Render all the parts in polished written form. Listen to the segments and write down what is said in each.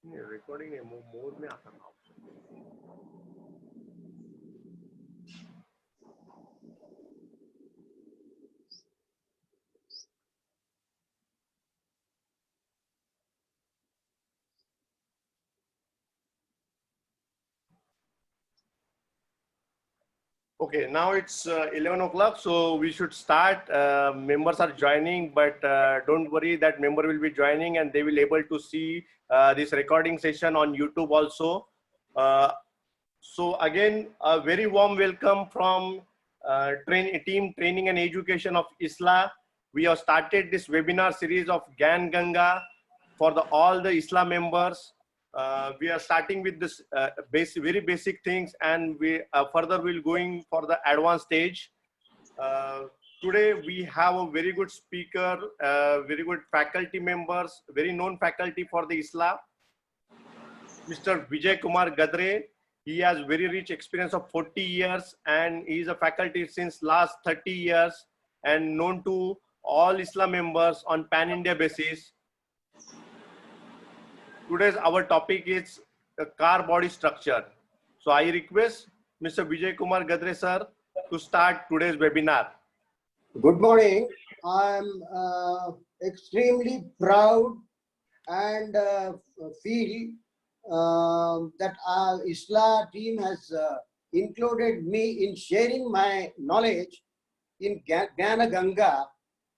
recording mode में आता था option. Okay, now it's 11 o'clock, so we should start. Members are joining, but don't worry, that member will be joining and they will able to see this recording session on YouTube also. So again, a very warm welcome from team training and education of ISLA. We have started this webinar series of Gyan Ganga for all the ISLA members. We are starting with this very basic things, and we further will going for the advanced stage. Today we have a very good speaker, very good faculty members, very known faculty for the ISLA, Mr. Vijay Kumar Gadre. He has very rich experience of 40 years and he is a faculty since last 30 years and known to all ISLA members on pan-India basis. Today's our topic is the car body structure. So I request Mr. Vijay Kumar Gadre sir to start today's webinar. Good morning. I'm extremely proud and feel that our ISLA team has included me in sharing my knowledge in Gyana Ganga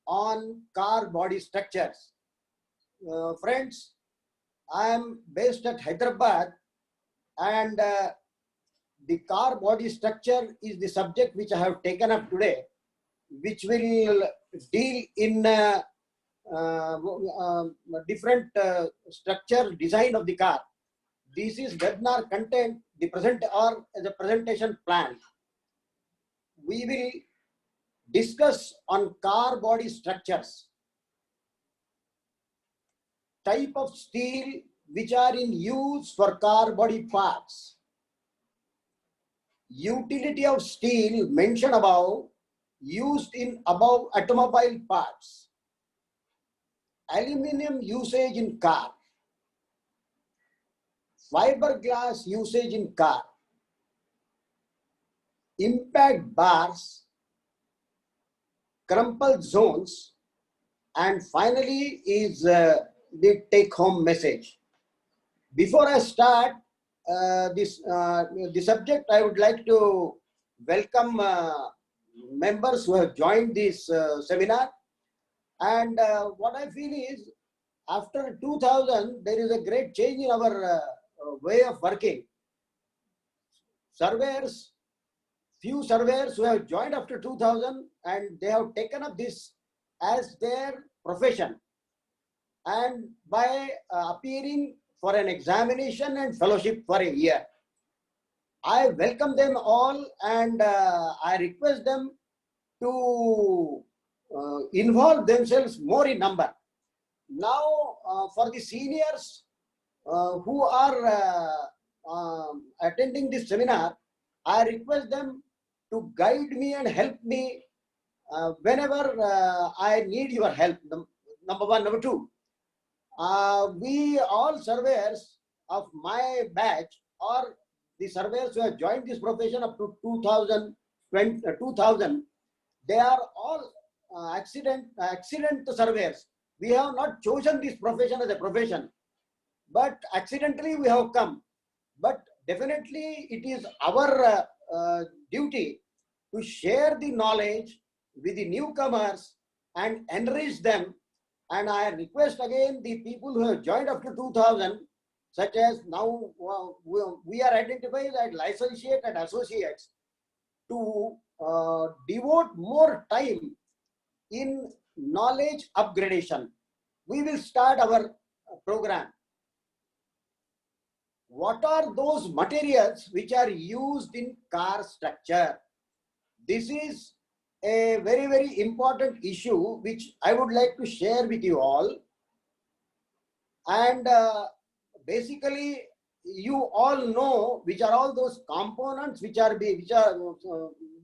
on car body structures. Friends, I am based at Hyderabad and the car body structure is the subject which I have taken up today, which will deal in different structure design of the car. This is webinar content, the present or as a presentation plan. We will discuss on car body structures, type of steel which are in use for car body parts, utility of steel mentioned above, used in above automobile parts, aluminum usage in car, fiberglass usage in car, impact bars, crumple zones, and finally is the take-home message. Before I start the subject, I would like to welcome members who have joined this seminar. And what I feel is, after 2000, there is a great change in our way of working. Surveyors, few surveyors who have joined after 2000 and they have taken up this as their profession. And by appearing for an examination and fellowship for a year, I welcome them all and I request them to involve themselves more in number. Now, for the seniors who are attending this seminar, I request them to guide me and help me whenever I need your help. Number one. Number two, we all surveyors of my batch or the surveyors who have joined this profession up to 2000, they are all accident surveyors. We have not chosen this profession as a profession, but accidentally we have come. But definitely it is our duty to share the knowledge with the newcomers and enrich them. And I request again the people who have joined after 2000, such as now we are identified as licentiate and associates, to devote more time in knowledge upgradation. We will start our program. What are those materials which are used in car structure? This is a very important issue which I would like to share with you all. And basically, you all know which are all those components which are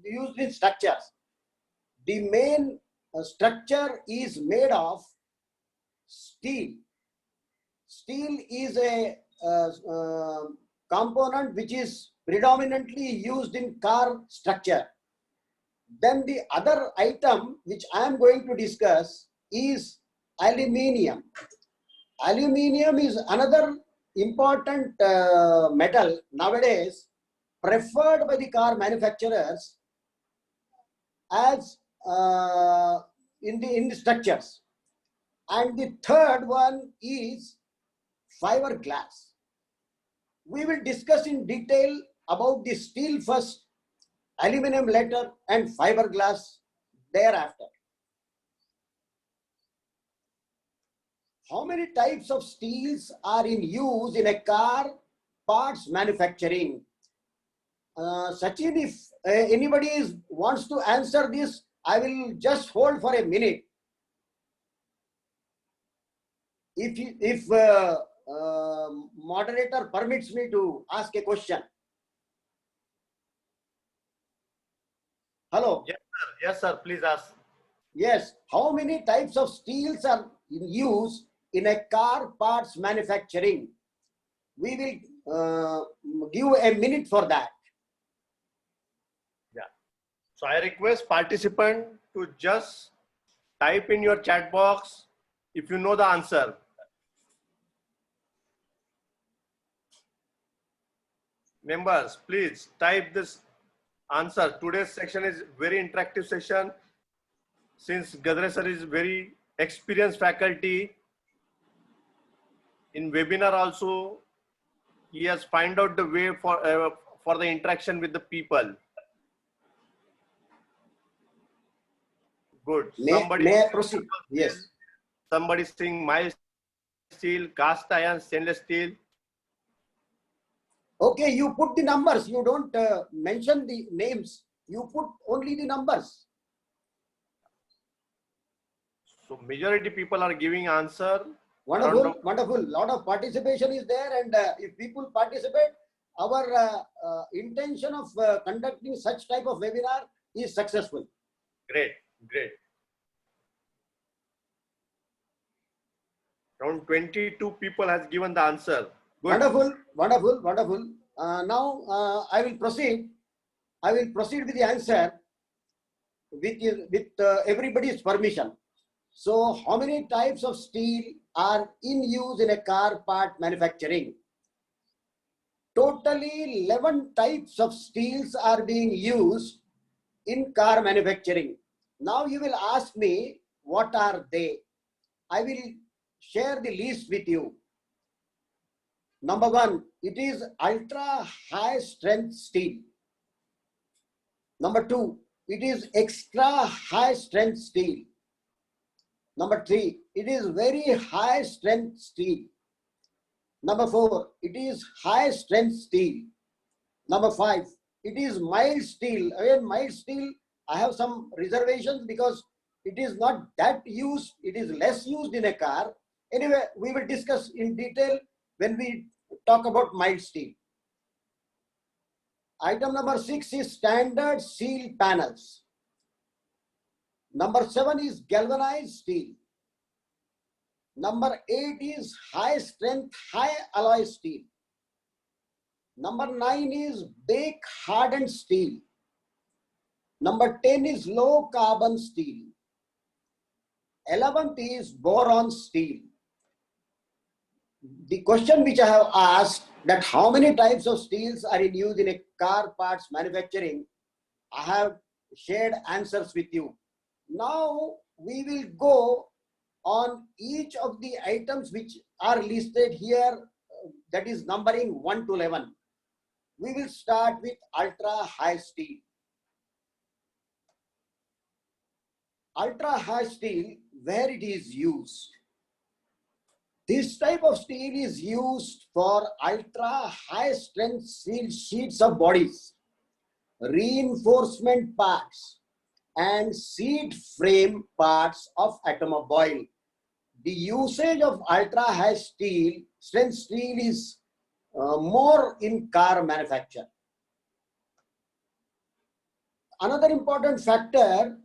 used in structures. The main structure is made of steel. Steel is a component which is predominantly used in car structure. Then the other item which I am going to discuss is aluminium. Aluminium is another important metal nowadays preferred by the car manufacturers as in the structures. And the third one is fiberglass. We will discuss in detail about the steel first, aluminum later, and fiberglass thereafter. How many types of steels are in use in a car parts manufacturing? Sachin, if anybody wants to answer this, I will just hold for a minute. If moderator permits me to ask a question. Hello. Yes, sir. Yes, sir. Please ask. Yes. How many types of steels are in use in a car parts manufacturing? We will give a minute for that. Yeah. So I request participant to just type in your chat box if you know the answer. Members, please type this answer. Today's section is very interactive session. Since Gadre sir is very experienced faculty in webinar also, he has find out the way for the interaction with the people. Good. May I proceed? Yes. Somebody saying mild steel, cast iron, stainless steel. Okay, you put the numbers. You don't mention the names. You put only the numbers. So majority people are giving answer. Wonderful, wonderful. Lot of participation is there, and if people participate, our intention of conducting such type of webinar is successful. Great, great. Around 22 people has given the answer. Good. Wonderful, wonderful, wonderful. Now I will proceed. I will proceed with the answer with everybody's permission. So, how many types of steel are in use in a car part manufacturing? Totally 11 types of steels are being used in car manufacturing. Now you will ask me, what are they? I will share the list with you. Number one, it is ultra high strength steel. Number two, it is extra high strength steel. Number three, it is very high strength steel. Number four, it is high strength steel. Number five, it is mild steel. Again, mild steel, I have some reservations because it is not that used, it is less used in a car. Anyway, we will discuss in detail when we talk about mild steel. Item number 6 is standard steel panels. Number 7 is galvanized steel. Number 8 is high strength, high alloy steel. Number 9 is bake hardened steel. Number 10 is low carbon steel. 11th is boron steel. The question which I have asked, that how many types of steels are in use in a car parts manufacturing, I have shared answers with you. Now we will go on each of the items which are listed here, that is numbering 1 to 11. We will start with ultra high steel. Ultra high steel, where it is used. This type of steel is used for ultra high strength steel sheets of bodies, reinforcement parts, and seat frame parts of automobile. The usage of ultra high steel, strength steel is more in car manufacture. Another important factor,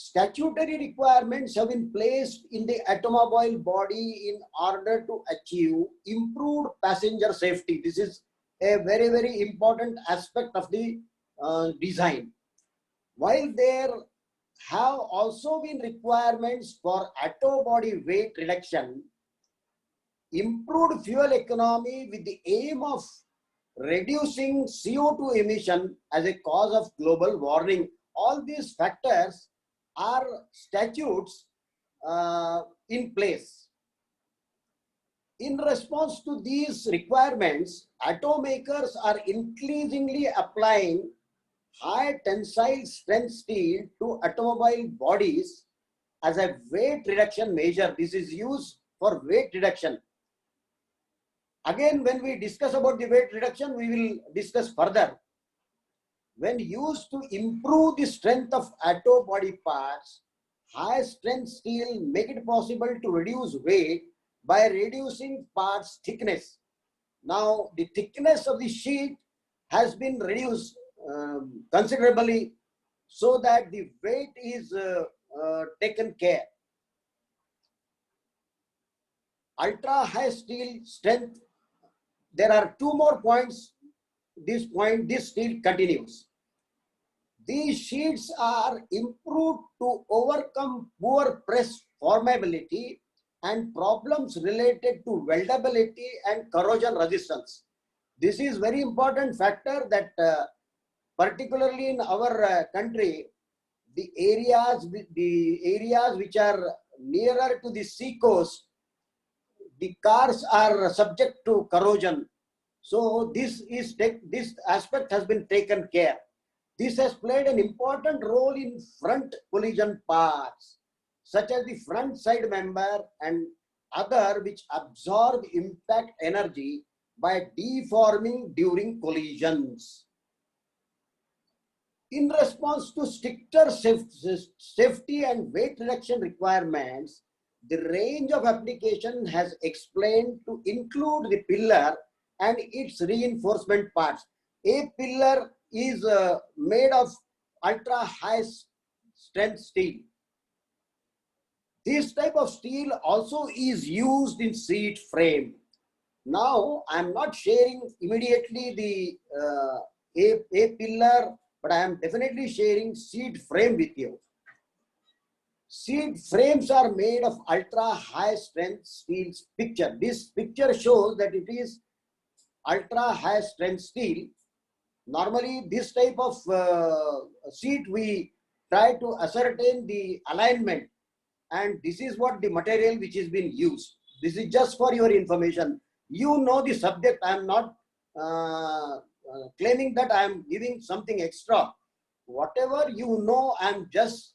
statutory requirements have been placed in the automobile body in order to achieve improved passenger safety. This is a very, very important aspect of the design. While there have also been requirements for auto body weight reduction, improved fuel economy with the aim of reducing CO2 emission as a cause of global warming. All these factors are statutes in place. In response to these requirements, automakers are increasingly applying high tensile strength steel to automobile bodies as a weight reduction measure. This is used for weight reduction. Again, when we discuss about the weight reduction, we will discuss further. When used to improve the strength of auto body parts, high strength steel make it possible to reduce weight by reducing parts thickness. Now, the thickness of the sheet has been reduced considerably so that the weight is taken care. Ultra high steel strength. There are two more points. This steel continues. These sheets are improved to overcome poor press formability and problems related to weldability and corrosion resistance. This is very important factor that particularly in our country, the areas which are nearer to the sea coast, the cars are subject to corrosion. So this aspect has been taken care. This has played an important role in front collision parts, such as the front side member and other which absorb impact energy by deforming during collisions. In response to stricter safety and weight reduction requirements, the range of application has explained to include the pillar and its reinforcement parts. A pillar is made of ultra high strength steel. This type of steel also is used in seat frame. Now, I am not sharing immediately the A pillar, but I am definitely sharing seat frame with you. Seat frames are made of ultra high strength steel picture. This picture shows that it is ultra high strength steel. Normally, this type of seat, we try to ascertain the alignment, and this is what the material which is being used. This is just for your information. You know the subject. I am not claiming that I am giving something extra. Whatever you know, I am just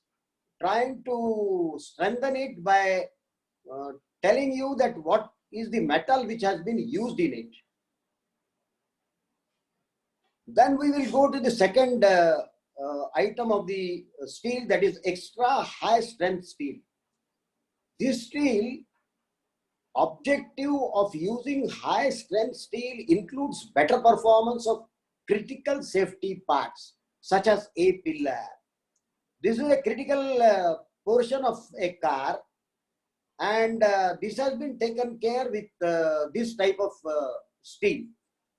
trying to strengthen it by telling you that what is the metal which has been used in it. Then we will go to the second item of the steel, that is extra high strength steel. This steel, objective of using high strength steel includes better performance of critical safety parts such as A pillar. This is a critical portion of a car, and this has been taken care with this type of steel.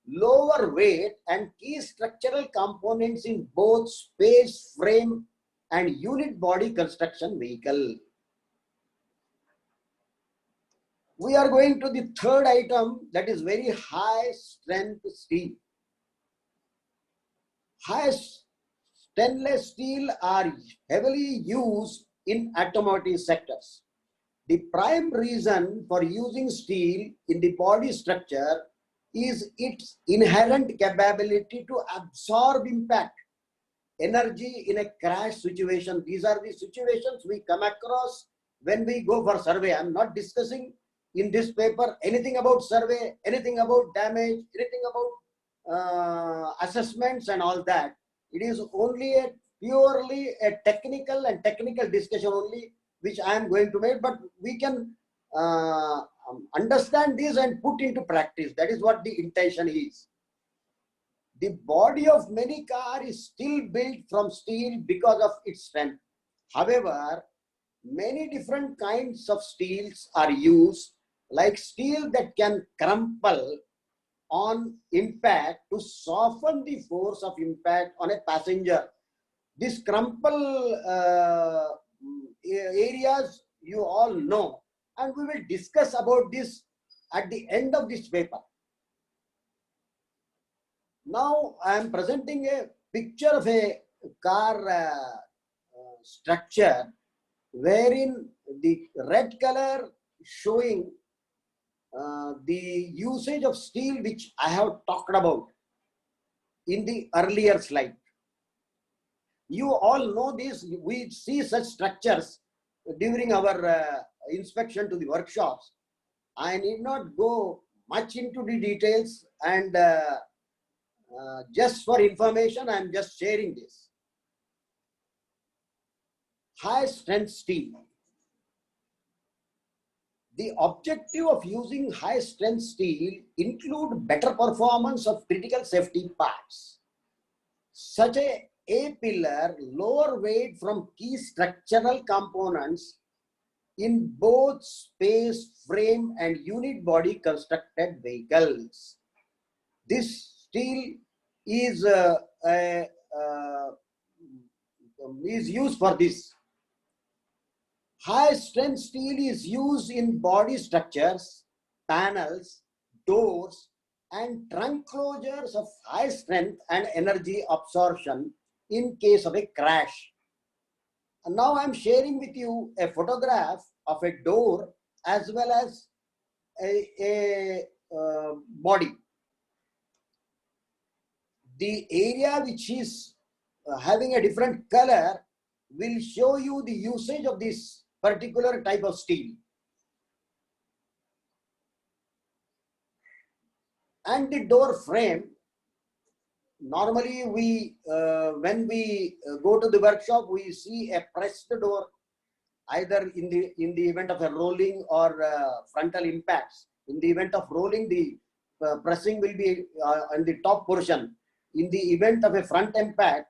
Lower weight and key structural components in both space frame and unit body construction vehicle. We are going to the third item, that is very high strength steel. High stainless steel are heavily used in automotive sectors. The prime reason for using steel in the body structure is its inherent capability to absorb impact energy in a crash situation. These are the situations we come across when we go for survey. I'm not discussing in this paper anything about survey, anything about damage, anything about assessments and all that. It is only purely a technical discussion only which I am going to make, but we can understand this and put into practice. That is what the intention is. The body of many cars is still built from steel because of its strength. However, many different kinds of steels are used, like steel that can crumple on impact to soften the force of impact on a passenger. This crumple areas you all know, and we will discuss about this at the end of this paper. Now I am presenting a picture of a car structure wherein the red color showing the usage of steel which I have talked about in the earlier slide. You all know this. We see such structures during our inspection to the workshops. I need not go much into the details, and just for information, I am just sharing this. High strength steel. The objective of using high strength steel include better performance of critical safety parts. Such a A-pillar, lower weight from key structural components in both space, frame and unit body constructed vehicles. This steel is used for this. High strength steel is used in body structures, panels, doors and trunk closures of high strength and energy absorption in case of a crash. And now I am sharing with you a photograph of a door as well as a body. The area which is having a different color will show you the usage of this particular type of steel. And the door frame, normally we when we go to the workshop, we see a pressed door either in the event of a rolling or frontal impacts. In the event of rolling, the pressing will be on the top portion. In the event of a front impact,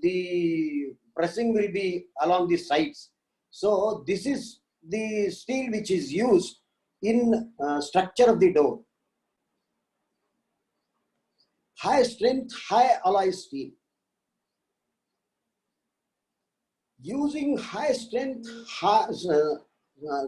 the pressing will be along the sides. So this is the steel which is used in structure of the door. High strength, high alloy steel. Using high strength,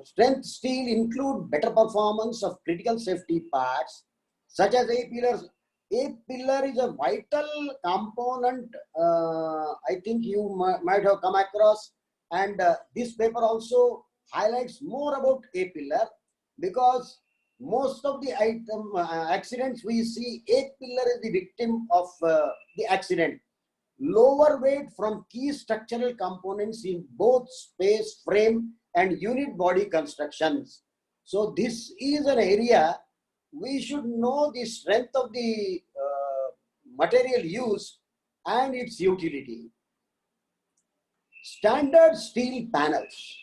strength steel include better performance of critical safety parts such as A-pillars. A-pillar is a vital component, I think you might have come across, and this paper also highlights more about A-pillar, because most of the accidents we see, A-pillar is the victim of the accident. Lower weight from key structural components in both space, frame and unit body constructions. So this is an area we should know the strength of the material used and its utility. Standard steel panels.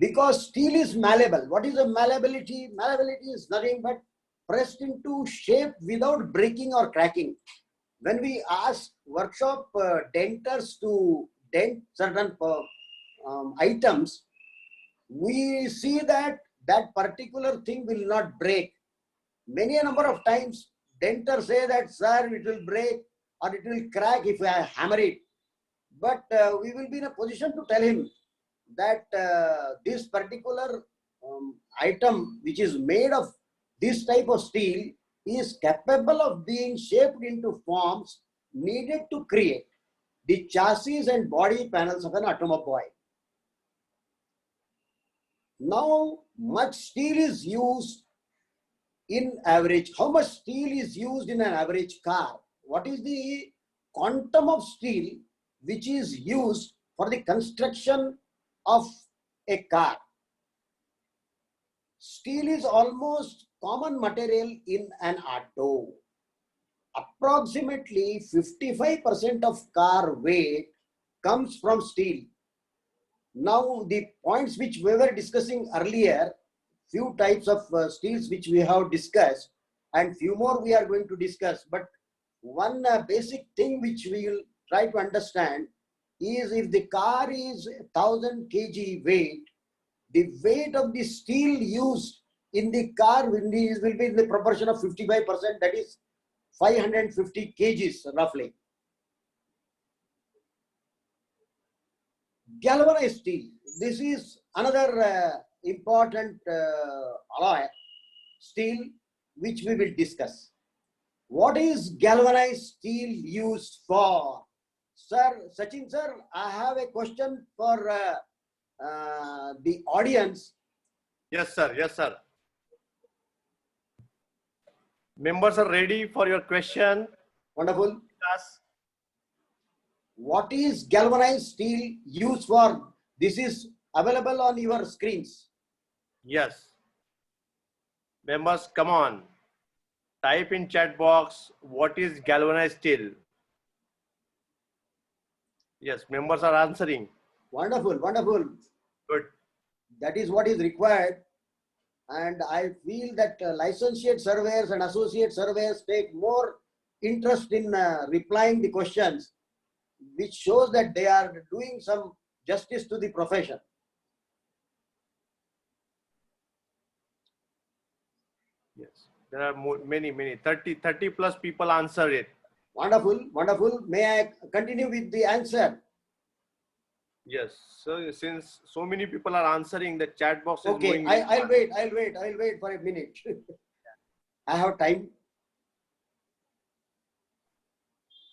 Because steel is malleable. What is a malleability? Malleability is nothing but pressed into shape without breaking or cracking. When we ask workshop denters to dent certain items, we see that that particular thing will not break. Many a number of times, denters say that, sir, it will break or it will crack if I hammer it. But we will be in a position to tell him that this particular item which is made of this type of steel is capable of being shaped into forms needed to create the chassis and body panels of an automobile. Now, much steel is used in average. How much steel is used in an average car? What is the quantum of steel which is used for the construction of a car? Steel is almost common material in an auto. Approximately 55% of car weight comes from steel. Now, the points which we were discussing earlier, few types of steels which we have discussed, and few more we are going to discuss. But one basic thing which we will try to understand is if the car is 1000 kg weight, the weight of the steel used in the car will be in the proportion of 55%, that is 550 kgs roughly. Galvanized steel, this is another important alloy steel which we will discuss. What is galvanized steel used for? Sir, Sachin sir, I have a question for the audience. Yes, sir. Yes, sir. Members are ready for your question. Wonderful. Yes. What is galvanized steel used for? This is available on your screens. Yes. Members, come on. Type in chat box, what is galvanized steel? Yes, members are answering. Wonderful, wonderful. Good. That is what is required. And I feel that licentiate surveyors and associate surveyors take more interest in replying the questions, which shows that they are doing some justice to the profession. Yes, there are many, 30 plus people answered it. Wonderful, wonderful. May I continue with the answer? Yes, so since so many people are answering, the chat box is Okay, moving. I'll wait for a minute. I have time.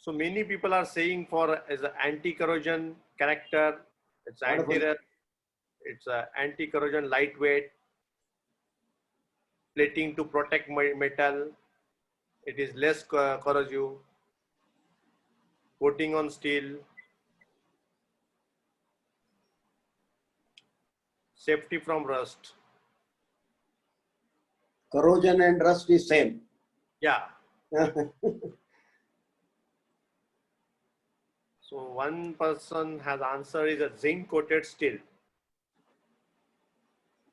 So many people are saying for as an anti-corrosion character, it's Wonderful. it's a anti-corrosion lightweight, plating to protect metal, it is less corrosive, coating on steel, safety from rust. Corrosion and rust is same. Yeah. So one person has answered is a zinc coated steel.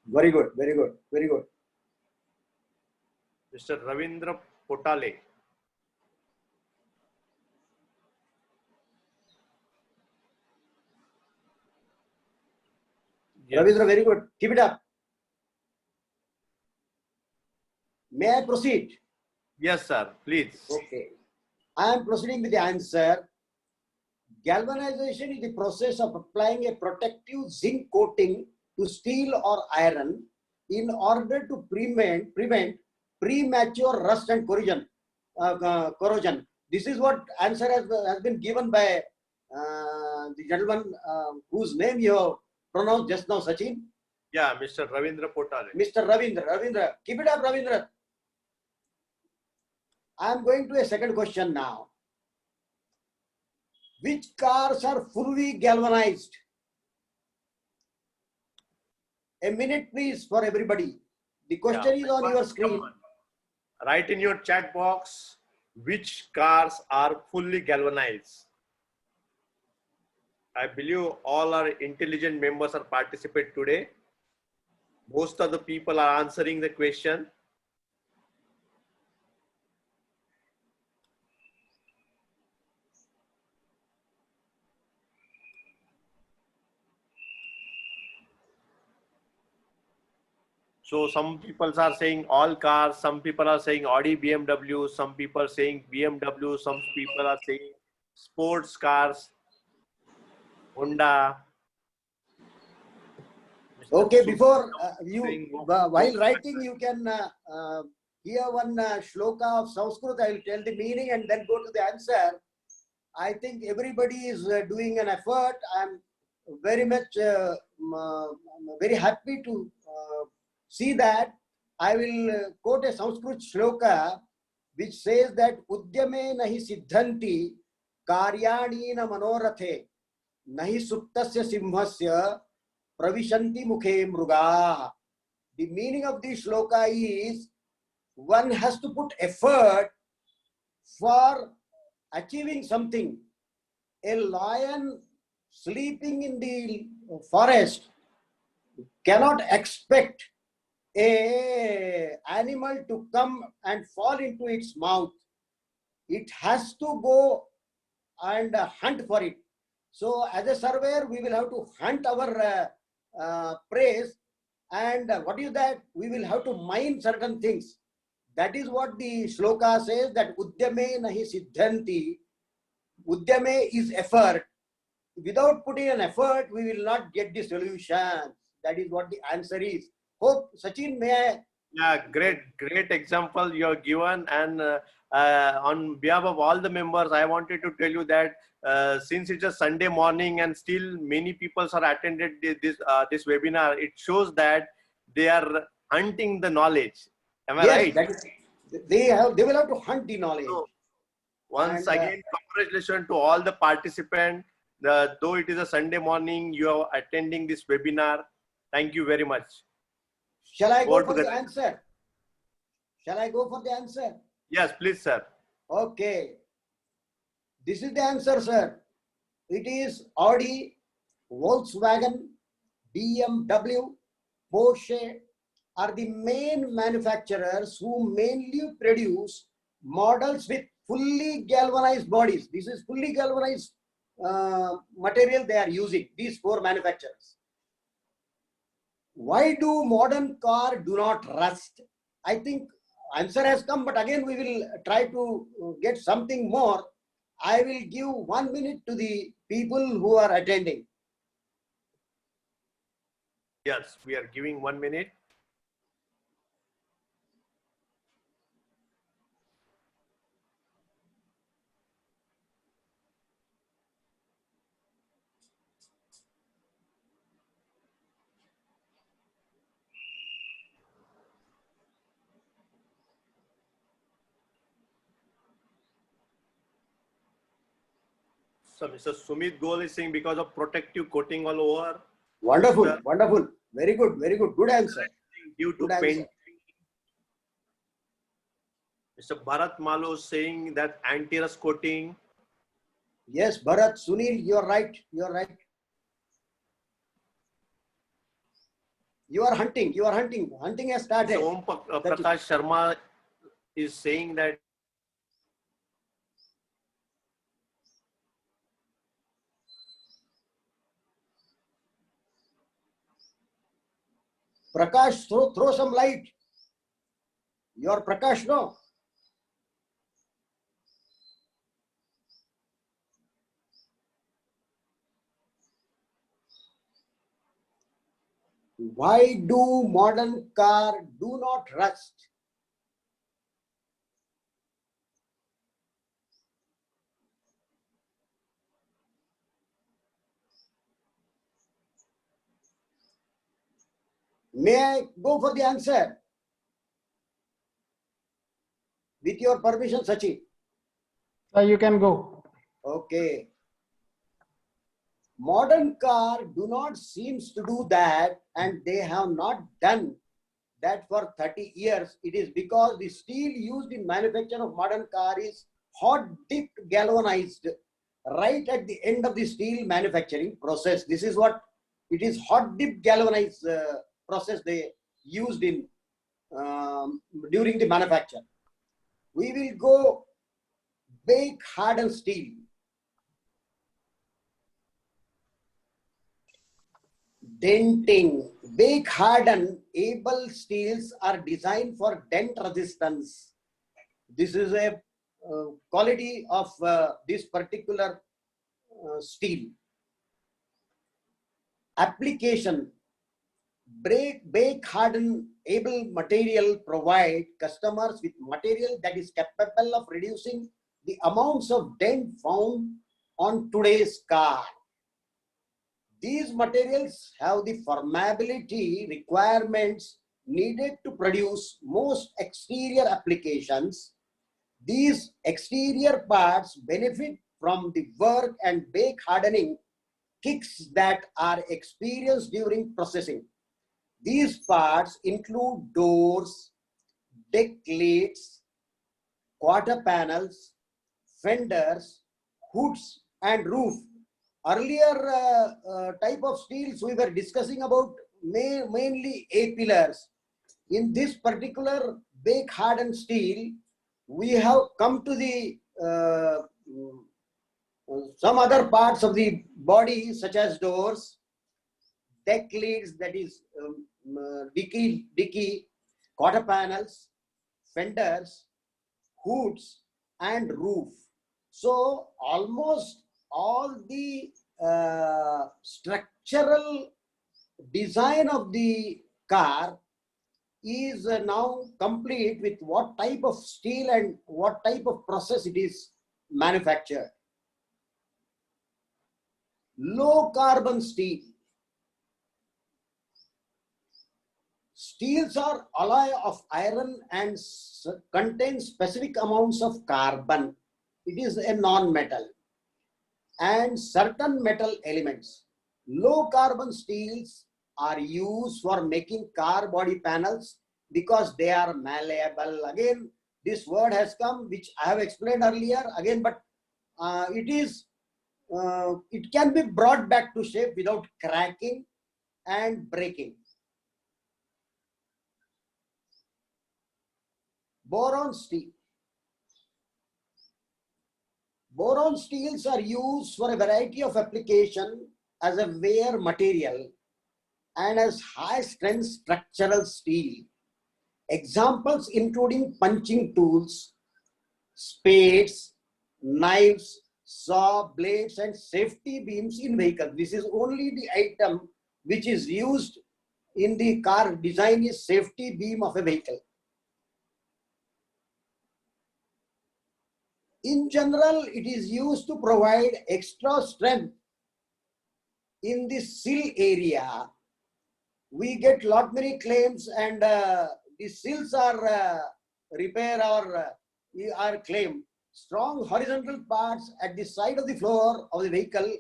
Very good, very good, very good. Mr. Ravindra Potale. Yes. Ravindra, very good. Keep it up. May I proceed? Yes, sir. Please. Okay. I am proceeding with the answer. Galvanization is the process of applying a protective zinc coating to steel or iron in order to prevent premature rust and corrosion. This is what answer has been given by the gentleman whose name you have pronounced just now, Sachin. Yeah, Mr. Ravindra Potale. Mr. Ravindra. Keep it up, Ravindra. I am going to a second question now. Which cars are fully galvanized? A minute, please, for everybody. The question is on your screen. Write in your chat box which cars are fully galvanized. I believe all our intelligent members are participating today. Most of the people are answering the question. So some people are saying all cars, some people are saying Audi, BMW, some people are saying BMW, some people are saying sports cars, Honda. Okay, before while writing, you can hear one shloka of Sanskrit. I will tell the meaning and then go to the answer. I think everybody is doing an effort. I'm very much very happy to see that. I will quote a Sanskrit shloka which says that Udyame nahi siddhanti karyani na manorathe nahi suptasya simhasya pravishanti mukhe mruga. The meaning of this shloka is one has to put effort for achieving something. A lion sleeping in the forest cannot expect an animal to come and fall into its mouth. It has to go and hunt for it. So as a surveyor, we will have to hunt our praise. And what is that? We will have to mine certain things. That is what the shloka says, that Udyame nahi siddhanti. Udyame is effort. Without putting an effort, we will not get the solution. That is what the answer is. Hope, Sachin, may I? Yeah, great example you have given. And on behalf of all the members, I wanted to tell you that since it's a Sunday morning and still many people are attended this webinar, it shows that they are hunting the knowledge. Am I Yes, right? that is, they will have to hunt the knowledge. So once And again, congratulations to all the participants. Though it is a Sunday morning, you are attending this webinar. Thank you very much. shall I go Over to for the the answer? Shall I go for the answer? Yes, please, sir. Okay. This is the answer, sir. It is Audi, Volkswagen, BMW, Porsche are the main manufacturers who mainly produce models with fully galvanized bodies. This is fully galvanized material they are using, these four manufacturers. Why do modern car do not rust? I think answer has come, but again we will try to get something more. I will give 1 minute to the people who are attending. Yes, we are giving 1 minute. So Mr. Sumit Goel is saying because of protective coating all over. Wonderful, wonderful. Very good, very good. Good answer. Due to Good answer. paint. Mr. Bharat Malo saying that anti-rust coating. Yes, Bharat, Sunil, you're right. You're right. You are hunting. You are hunting. Hunting has started. So Om Prakash Sharma is saying that Prakash, throw some light. Your Prakash, no? Why do modern car do not rust? May I go for the answer? With your permission, Sachin. You can go. Okay. Modern car do not seems to do that, and they have not done that for 30 years. It is because the steel used in manufacture of modern car is hot dipped galvanized right at the end of the steel manufacturing process. This is what it is, hot dipped galvanized process they used in during the manufacture. We will go bake hardened steel. Denting. Bake hardened able steels are designed for dent resistance. This is a quality of this particular steel. Application. Bake hardened able material provide customers with material that is capable of reducing the amounts of dent found on today's car. These materials have the formability requirements needed to produce most exterior applications. These exterior parts benefit from the work and bake hardening kicks that are experienced during processing. These parts include doors, deck lids, quarter panels, fenders, hoods, and roof. Earlier type of steels we were discussing about mainly A-pillars. In this particular bake hardened steel, we have come to the some other parts of the body, such as doors, deck lids, that is dicky, quarter panels, fenders, hoods, and roof. So almost all the structural design of the car is now complete with what type of steel and what type of process it is manufactured. Low carbon steel. Steels are alloy of iron and contain specific amounts of carbon. It is a non-metal and certain metal elements. Low carbon steels are used for making car body panels because they are malleable. Again, this word has come, which I have explained earlier again, but it can be brought back to shape without cracking and breaking. Boron steel. Boron steels are used for a variety of applications as a wear material and as high strength structural steel. Examples including punching tools, spades, knives, saw blades, and safety beams in vehicles. This is only the item which is used in the car design is safety beam of a vehicle. In general, it is used to provide extra strength in the sill area. We get lot many claims, and the sills are repair or are claimed. Strong horizontal parts at the side of the floor of the vehicle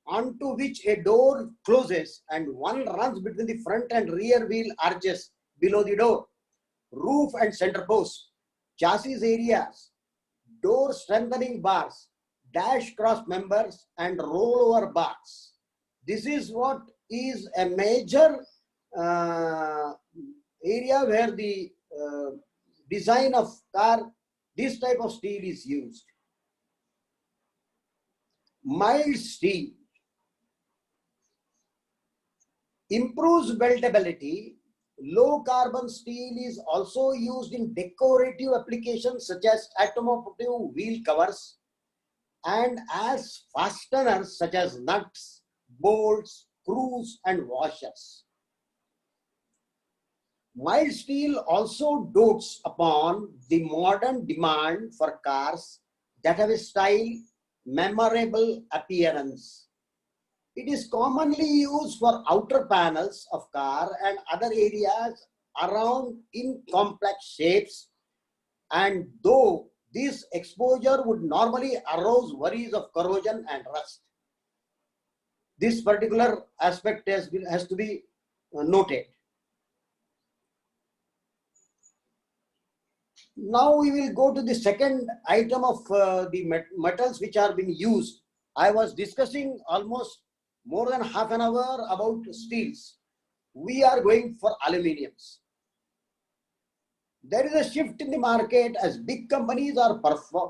onto which a door closes and one runs between the front and rear wheel arches below the door. Roof and center post. Chassis areas. Door strengthening bars, dash cross members, and rollover bars. This is what is a major area where the design of car, this type of steel is used. Mild steel improves buildability. Low carbon steel is also used in decorative applications such as automotive wheel covers and as fasteners such as nuts, bolts, screws, and washers. Mild steel also dotes upon the modern demand for cars that have a style, memorable appearance. It is commonly used for outer panels of car and other areas around in complex shapes, and though this exposure would normally arouse worries of corrosion and rust. This particular aspect has to be noted. Now we will go to the second item of the metals which are being used. I was discussing almost more than half an hour about steels. We are going for aluminiums. There is a shift in the market as big companies are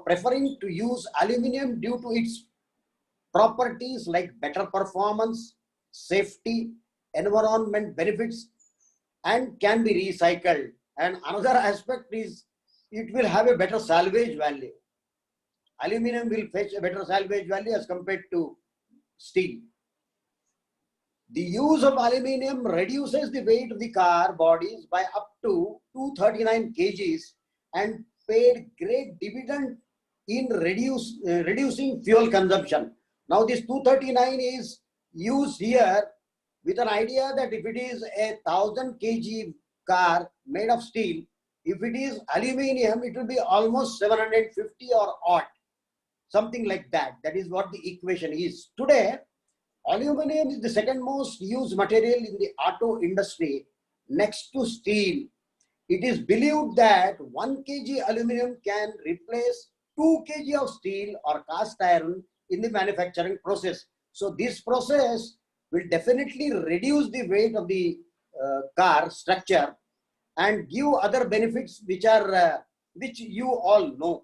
preferring to use aluminium due to its properties like better performance, safety, environment benefits, and can be recycled. And another aspect is it will have a better salvage value. Aluminium will fetch a better salvage value as compared to steel. The use of aluminium reduces the weight of the car bodies by up to 239 kgs and paid great dividend in reducing fuel consumption. Now this 239 is used here with an idea that if it is a 1000 kg car made of steel, if it is aluminium, it will be almost 750 or odd, something like that. That is what the equation is. Today, aluminum is the second most used material in the auto industry next to steel. It is believed that 1 kg aluminum can replace 2 kg of steel or cast iron in the manufacturing process. So this process will definitely reduce the weight of the car structure and give other benefits which you all know.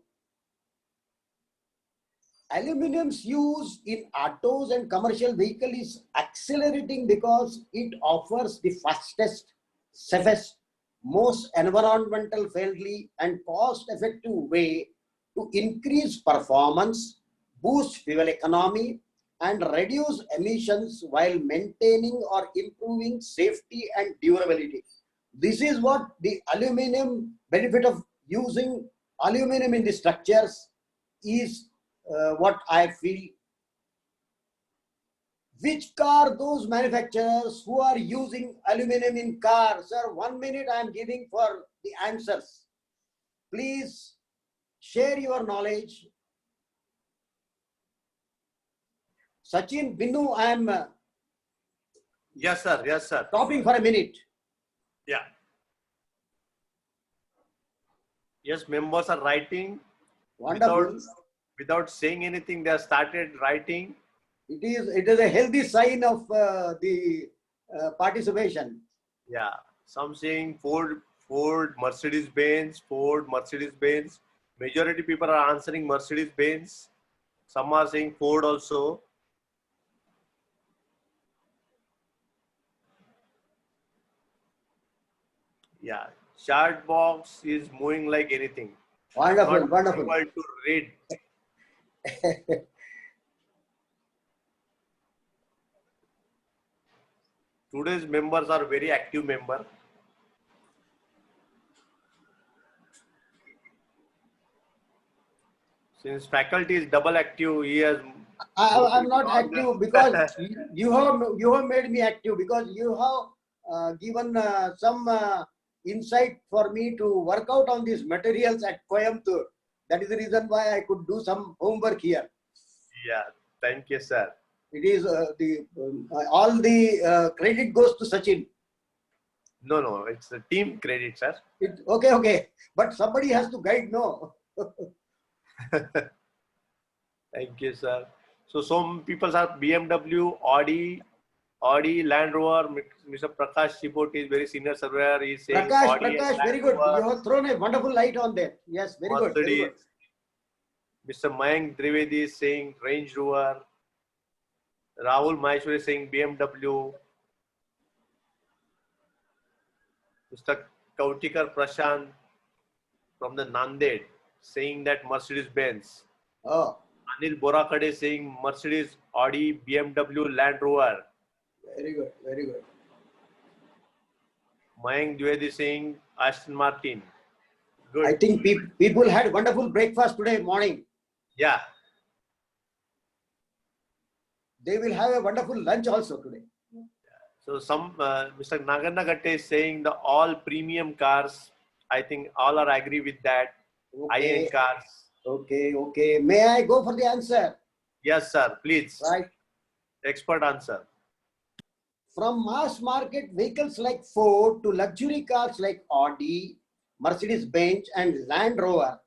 aluminum's use in autos and commercial vehicle is accelerating because it offers the fastest, safest, most environmental friendly and cost effective way to increase performance, boost fuel economy, and reduce emissions while maintaining or improving safety and durability. This is what the aluminum benefit of using aluminum in the structures is, what I feel. Which car those manufacturers who are using aluminum in cars? Sir, 1 minute I am giving for the answers. Please share your knowledge. Sachin, Binu, I am Yes, sir. Yes, sir. stopping for a minute. Yeah. Yes, members are writing. Wonderful. Without saying anything, they have started writing. It is a healthy sign of the participation. Yeah. Some saying Ford, Mercedes-Benz, Ford, Mercedes-Benz. Majority people are answering Mercedes-Benz. Some are saying Ford also. Yeah. Chart box is moving like anything. Wonderful, Not wonderful. able to read. Today's members are very active member. Since faculty is double active, he has. I'm not active because you have made me active because you have given some insight for me to work out on these materials at Coimbatore. That is the reason why I could do some homework here. Yeah, thank you, sir. It is all the credit goes to Sachin. No, it's a team credit, sir. Okay, but somebody has to guide. No. Thank you, sir. So some people are BMW, Audi, Land Rover. Mr. Prakash Chipot is very senior surveyor. He is saying Audi and Prakash, Land very good. Rover, You have thrown a wonderful light on that. Yes, very good. Very good. Mercedes. Mr. Mayank Trivedi is saying Range Rover. Rahul Maheshwari is saying BMW. Mr. Kautikar Prashant from the Nanded saying that Mercedes-Benz. Oh, Anil Borakade saying Mercedes, Audi, BMW, Land Rover. very good. Very good. Mayank Dwivedi saying Aston Martin. Good. I think people had wonderful breakfast today morning. Yeah. They will have a wonderful lunch also today. So some Mr. Nagarnagatte is saying the all premium cars. I think all are agree with that. Okay. High-end cars. Okay. May I go for the answer? Yes, sir. Please. Right. Expert answer. From mass market vehicles like Ford to luxury cars like Audi, Mercedes-Benz and Land Rover,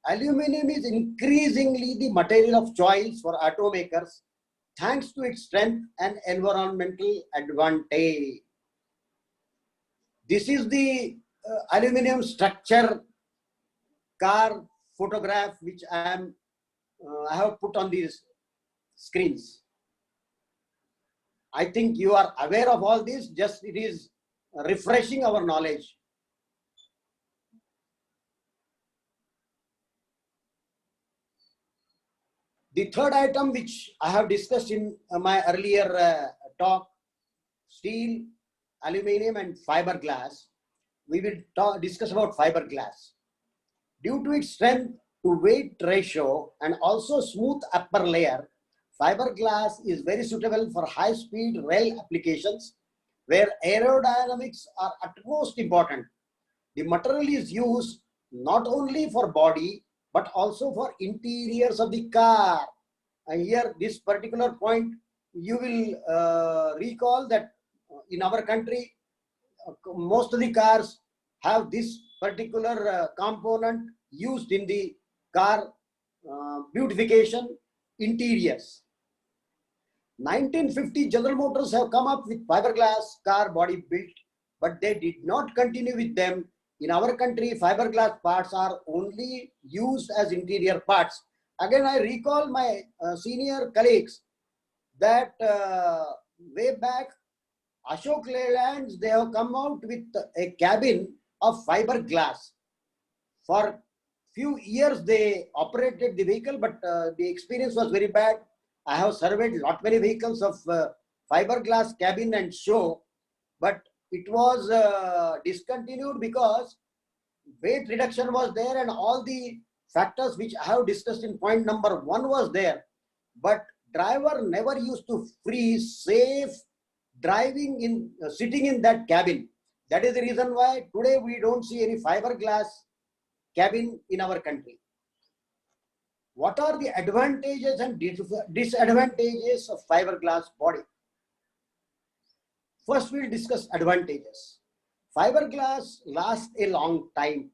aluminum is increasingly the material of choice for automakers thanks to its strength and environmental advantage. This is the aluminum structure car photograph which I have put on these screens. I think you are aware of all this, just it is refreshing our knowledge. The third item which I have discussed in my earlier talk, steel, aluminum and fiberglass, we will discuss about fiberglass. Due to its strength to weight ratio and also smooth upper layer, fiberglass is very suitable for high-speed rail applications where aerodynamics are utmost important. The material is used not only for body but also for interiors of the car. And here, this particular point, you will recall that in our country, most of the cars have this particular component used in the car beautification interiors. 1950 General Motors have come up with fiberglass car body built, but they did not continue with them. In our country, fiberglass parts are only used as interior parts Again, I recall my senior colleagues that way back, Ashok Leylands, they have come out with a cabin of fiberglass. For few years, they operated the vehicle, but the experience was very bad. I have surveyed lot many vehicles of fiberglass cabin and show, but it was discontinued because weight reduction was there and all the factors which I have discussed in point number 1 was there, but driver never used to free safe driving in sitting in that cabin. That is the reason why today we don't see any fiberglass cabin in our country. What are the advantages and disadvantages of fiberglass body? First, we'll discuss advantages. Fiberglass lasts a long time.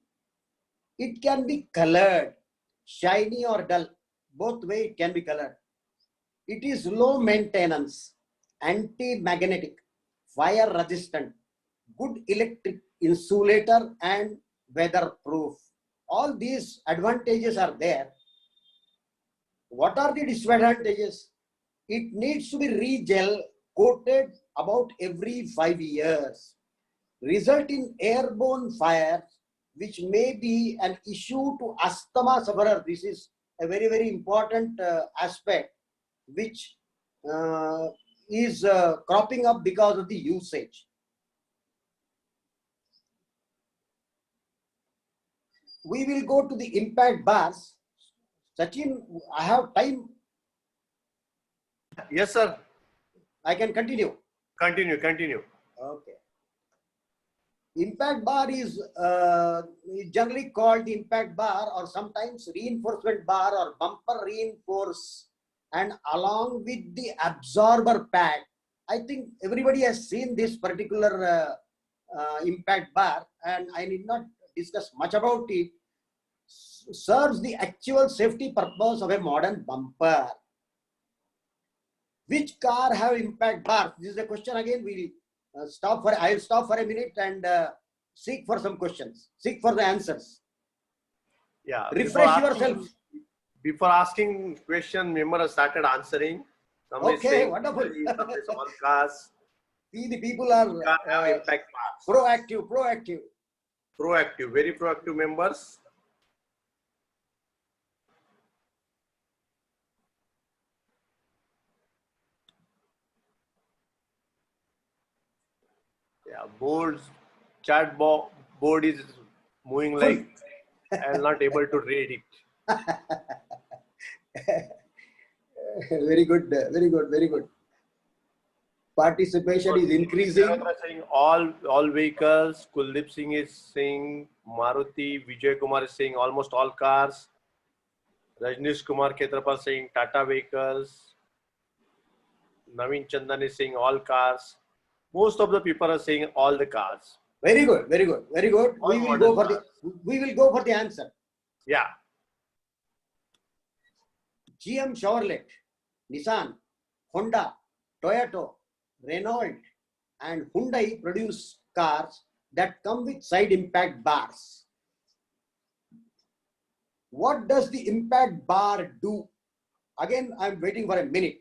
It can be colored, shiny or dull. Both way it can be colored. It is low maintenance, anti-magnetic, fire resistant, good electric insulator and weatherproof. All these advantages are there. What are the disadvantages? It needs to be re-gel coated about every 5 years. Result in airborne fires, which may be an issue to asthma sufferer. This is a very, very important aspect, which is cropping up because of the usage. We will go to the impact bars. Sachin, I have time. Yes, sir. I can continue. Continue. Okay. Impact bar is generally called the impact bar or sometimes reinforcement bar or bumper reinforce, and along with the absorber pad. I think everybody has seen this particular impact bar and I need not discuss much about it. Serves the actual safety purpose of a modern bumper. Which car have impact bar? This is a question again. I'll stop for a minute and seek for some questions. Seek for the answers. Yeah. Refresh yourself. Before asking question, member has started answering. Somebody Okay, saying, wonderful. all cars. See, the people are Have impact bars. proactive. Proactive, very proactive members. Yeah, board is moving like I'm not able to read it. Very good. Participation is increasing. Saying all vehicles. Kuldeep Singh is saying Maruti. Vijay Kumar is saying almost all cars. Rajnish Kumar Khetrapal saying Tata vehicles. Naveen Chandan is saying all cars. Most of the people are saying all the cars. Very good. We will go for the answer. Yeah. GM Chevrolet, Nissan, Honda, Toyota, Renault and Hyundai produce cars that come with side impact bars. What does the impact bar do? Again, I'm waiting for a minute.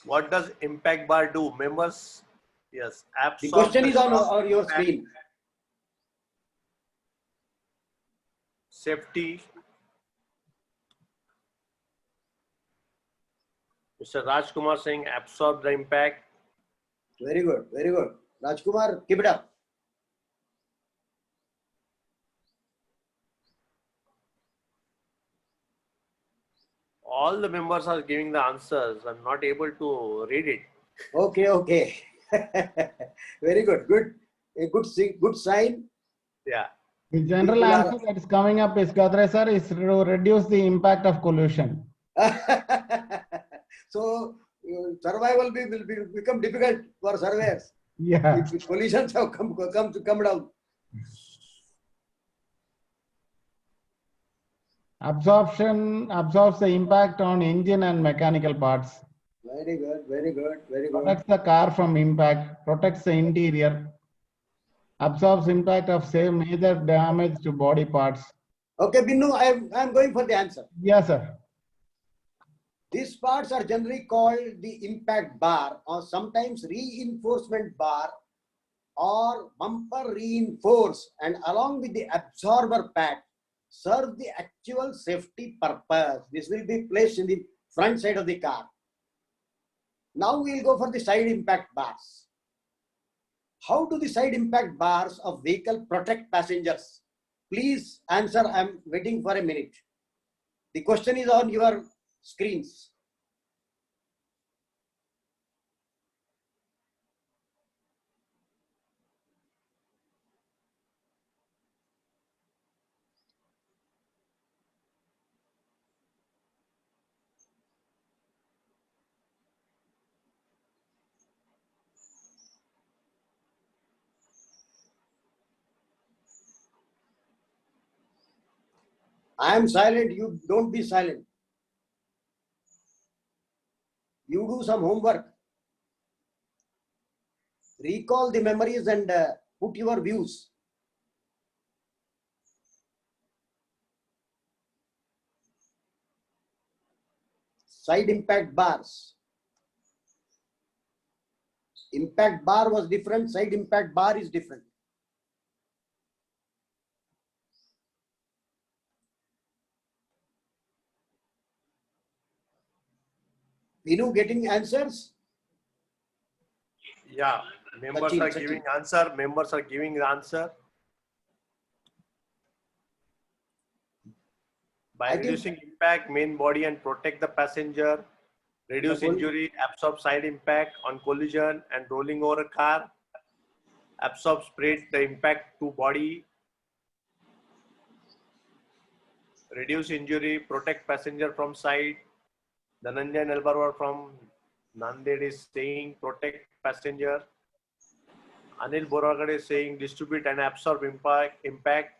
What does impact bar do? Members? Yes. The question is on your screen. Safety. Mr. Rajkumar saying absorb the impact. Very good. Rajkumar, keep it up. All the members are giving the answers. I'm not able to read it. Okay. Very good. A good sign. Yeah. The general answer that is coming up is, Gadre sir, is to reduce the impact of collision. So survival will become difficult for surveyors. Yeah. If collisions have come down. Absorbs the impact on engine and mechanical parts. Very good. Protects the car from impact, protects the interior. Absorbs impact of same major damage to body parts. Okay, Binnu, I'm going for the answer. Yes, sir. These parts are generally called the impact bar or sometimes reinforcement bar or bumper reinforce, and along with the absorber pad serve the actual safety purpose. This will be placed in the front side of the car. Now we'll go for the side impact bars. How do the side impact bars of vehicle protect passengers? Please answer. I'm waiting for a minute. The question is on your screens. I am silent. You don't be silent. You do some homework. Recall the memories and put your views. Side impact bars. Impact bar was different. Side impact bar is different. Vinu getting answers? Yeah, members Sachin, are Sachin. giving answer. Members are giving the answer. By I think- reducing impact, main body and protect the passenger, reduce The whole- injury, absorb side impact on collision and rolling over a car, absorb spread the impact to body, reduce injury, protect passenger from side. Dhananjay Nelbarwar from Nanded is saying protect passenger. Anil Boragade is saying distribute and absorb impact.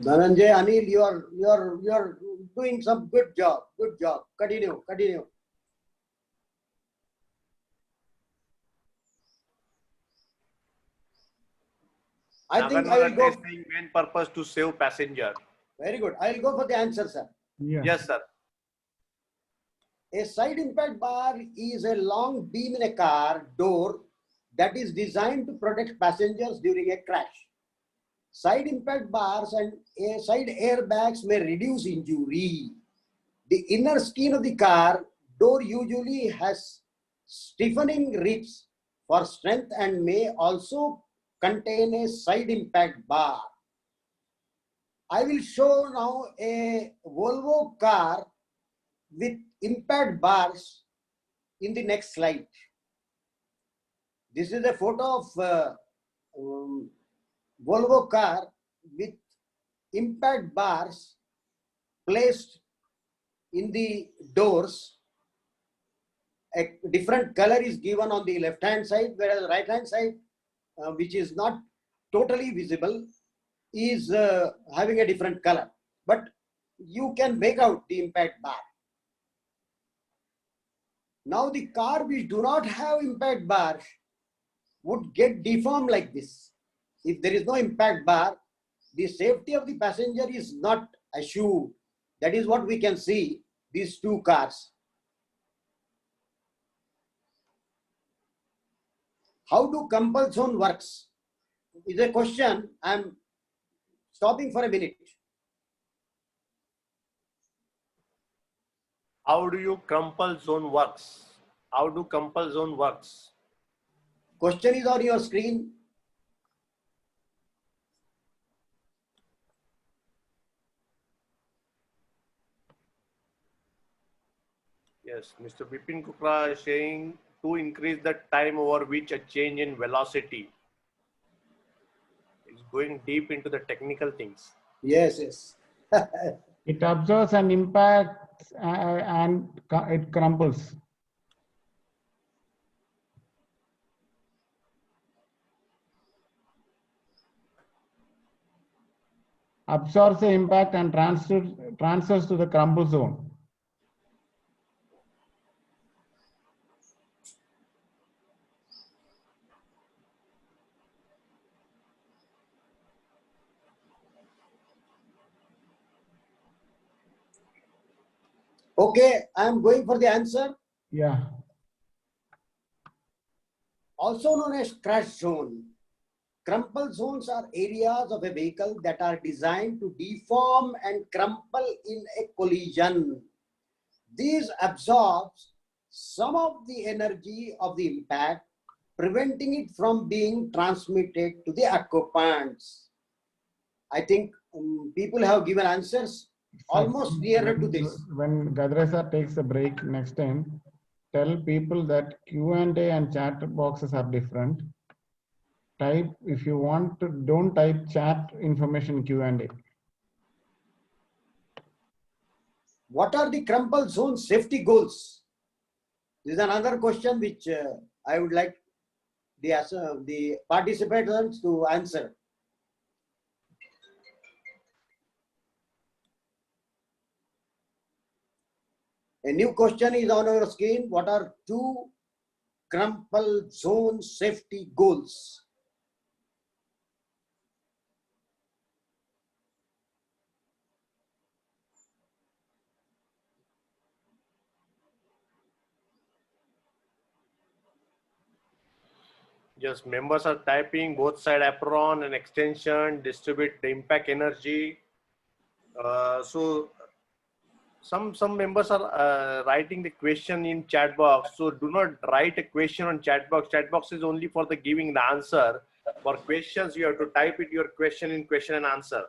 Dhananjay, Anil, you're doing some good job. Good job. Continue. I think I will Nagarnagar go. is saying main purpose to save passenger. Very good. I will go for the answer, sir. Yeah. Yes, sir. A side impact bar is a long beam in a car door that is designed to protect passengers during a crash. Side impact bars and side airbags may reduce injury. The inner skin of the car door usually has stiffening ribs for strength and may also contain a side impact bar. I will show now a Volvo car with impact bars in the next slide. This is a photo of Volvo car with impact bars placed in the doors. A different color is given on the left hand side, whereas the right hand side, which is not totally visible, is having a different color. But you can make out the impact bar. Now the car which do not have impact bar would get deformed like this. If there is no impact bar, the safety of the passenger is not assured. That is what we can see these two cars. How do compulsion zone works? Is a question. I'm stopping for a minute. How do you crumple zone works? How do crumple zone works? Question is on your screen. Yes, Mr. Bipin Kukra is saying to increase the time over which a change in velocity. It's going deep into the technical things. Yes, yes. It absorbs an impact and it crumbles. Absorbs the impact and transfers to the crumble zone. Okay, I am going for the answer. Yeah. Also known as crash zone. Crumple zones are areas of a vehicle that are designed to deform and crumple in a collision. These absorbs some of the energy of the impact, preventing it from being transmitted to the occupants. I think people have given answers almost nearer to this. When Gadre sir takes a break next time, tell people that Q&A and chat boxes are different. Type, if you want to, don't type chat information Q&A. What are the crumple zone safety goals? This is another question which I would like the participants to answer. A new question is on our screen. What are 2 crumple zone safety goals? Yes, members are typing both side apron and extension, distribute the impact energy. So some members are writing the question in chat box. So do not write a question on chat box. Chat box is only for the giving the answer. For questions, you have to type it your question in question and answer.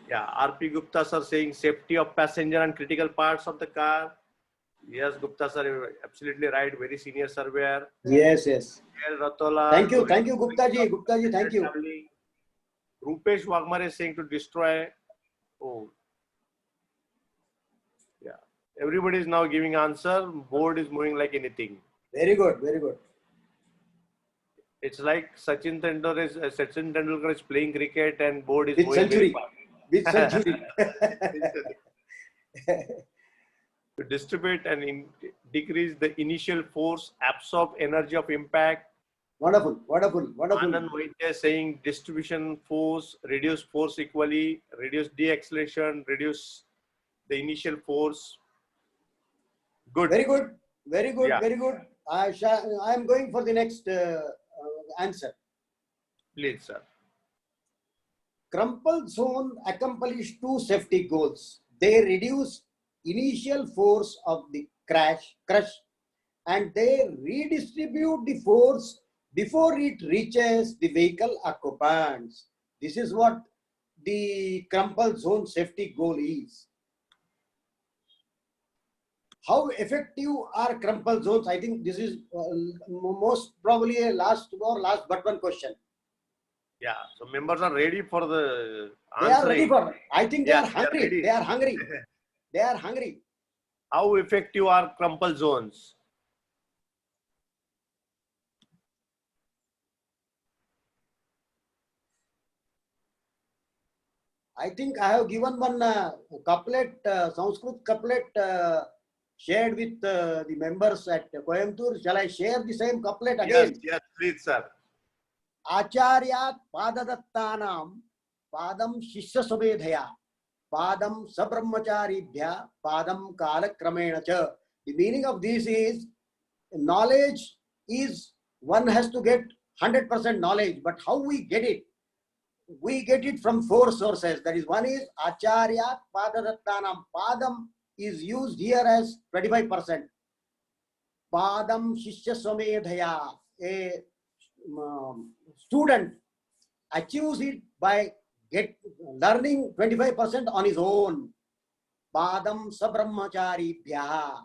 Yeah, RP Gupta sir saying safety of passenger and critical parts of the car. Yes, Gupta sir, you're absolutely right. Very senior surveyor. Yes, yes. Ratola. Thank you, Gupta ji. Gupta ji, thank you. Rupesh Wagmare is saying to destroy. Oh, yeah. Everybody is now giving answer. Board is moving like anything. Very good, very good. It's like Sachin Tendulkar is playing cricket and board is With moving century. very fast. With century. To distribute and decrease the initial force, absorb energy of impact. Wonderful, wonderful, wonderful. Anand Vaidya saying distribution force, reduce force equally, reduce deacceleration, reduce the initial force. Good. Very good, very good, Yeah. very good. I am going for the next answer. Please, sir. Crumple zone accomplish 2 safety goals. They reduce initial force of the crush, and they redistribute the force before it reaches the vehicle occupants. This is what the crumple zone safety goal is. How effective are crumple zones? I think this is most probably a last but one question. Yeah, so members are ready for the answering. They are ready for. I think they are hungry. They are hungry. They are hungry. How effective are crumple zones? I think I have given one couplet, Sanskrit couplet shared with the members at Coimbatore. Shall I share the same couplet again? Yes, yes, please, sir. Acharyat padadattanam padam shishya subedhaya padam sabrahmacharibhya padam kalakramena cha. The meaning of this is knowledge is one has to get 100% knowledge, but how we get it? We get it from 4 sources. That is, one is Acharya Padadattanam. Padam is used here as 25%. Padam Shishya Swamedhaya. A student achieves it by learning 25% on his own. Padam Sabrahmachari Bhya.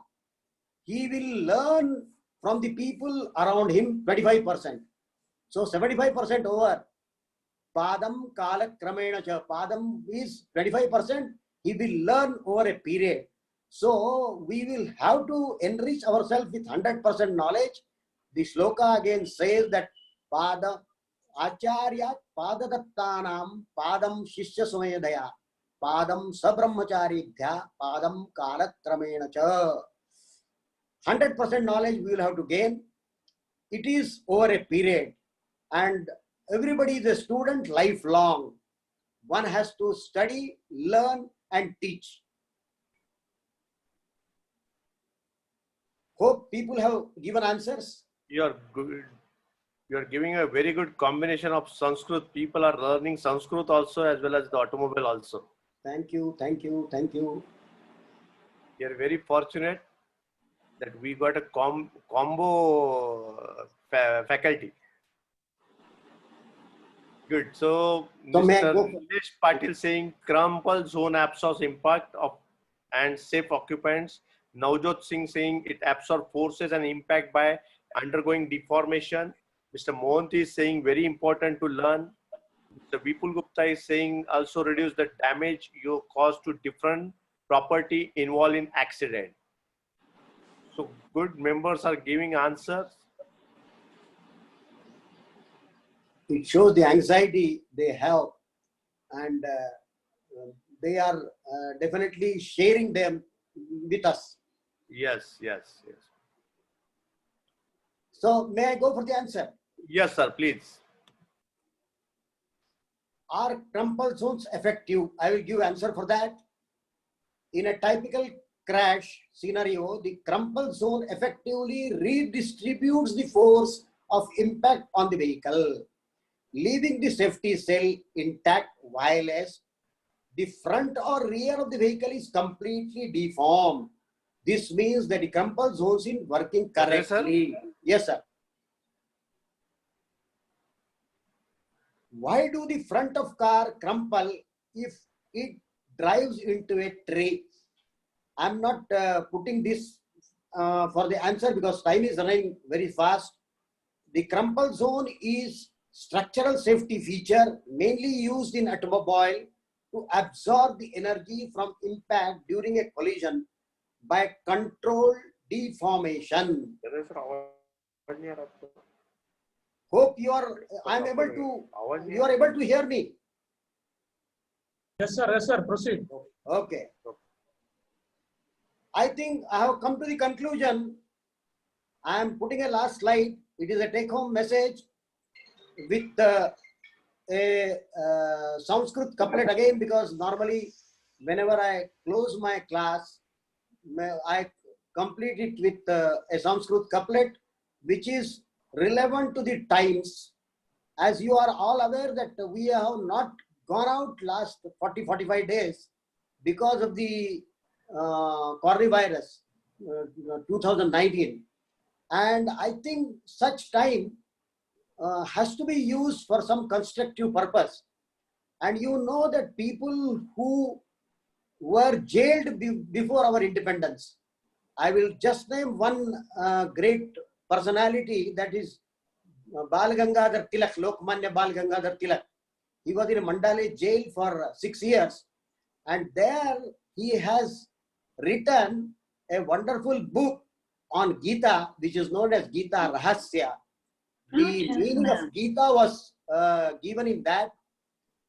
He will learn from the people around him 25%. So 75% over. Padam Kala Kramena cha. Padam is 25%. He will learn over a period. So we will have to enrich ourselves with 100% knowledge. The shloka again says that Pada Acharya Padadattanam Padam Shishya Sumedhaya Padam Sabrahmacharibhya Padam Kala Kramena cha. 100% knowledge we will have to gain. It is over a period, and everybody is a student lifelong. One has to study, learn, and teach. Hope people have given answers. You're good. You're giving a very good combination of Sanskrit. People are learning Sanskrit also as well as the automobile also. Thank you, thank you, thank you. You're very fortunate that we got a combo faculty. Good. So, So may I Mr. go? Nilesh Patil saying crumple zone absorbs impact of and safe occupants. Navjot Singh saying it absorbs forces and impact by undergoing deformation. Mr. Mohanty is saying very important to learn. Mr. Vipul Gupta is saying also reduce the damage you cause to different property involved in accident. So good members are giving answers. It shows the anxiety they have, and they are definitely sharing them with us. Yes, yes, yes. So may I go for the answer? Yes, sir, please. Are crumple zones effective? I will give answer for that. In a typical crash scenario, the crumple zone effectively redistributes the force of impact on the vehicle, leaving the safety cell intact, while as the front or rear of the vehicle is completely deformed. This means that the crumple zones is working Yes, sir. correctly. Yes, sir. Why do the front of car crumple if it drives into a tree? I'm not putting this for the answer because time is running very fast. The crumple zone is structural safety feature mainly used in automobile to absorb the energy from impact during a collision by controlled deformation. Hope you are able to hear me. Yes, sir. Yes, sir. Proceed. Okay. I think I have come to the conclusion. I am putting a last slide. It is a take-home message with a Sanskrit couplet again, because normally whenever I close my class, I complete it with a Sanskrit couplet which is relevant to the times. As you are all aware that we have not gone out last 40-45 days because of the coronavirus 2019, and I think such time has to be used for some constructive purpose. And you know that people who were jailed before our independence, I will just name one great personality, that is Bal Gangadhar Tilak, Lokmanya Bal Gangadhar Tilak. He was in Mandale jail for 6 years, and there he has written a wonderful book on Gita, which is known as Gita Rahasya. The meaning of Gita was given in that,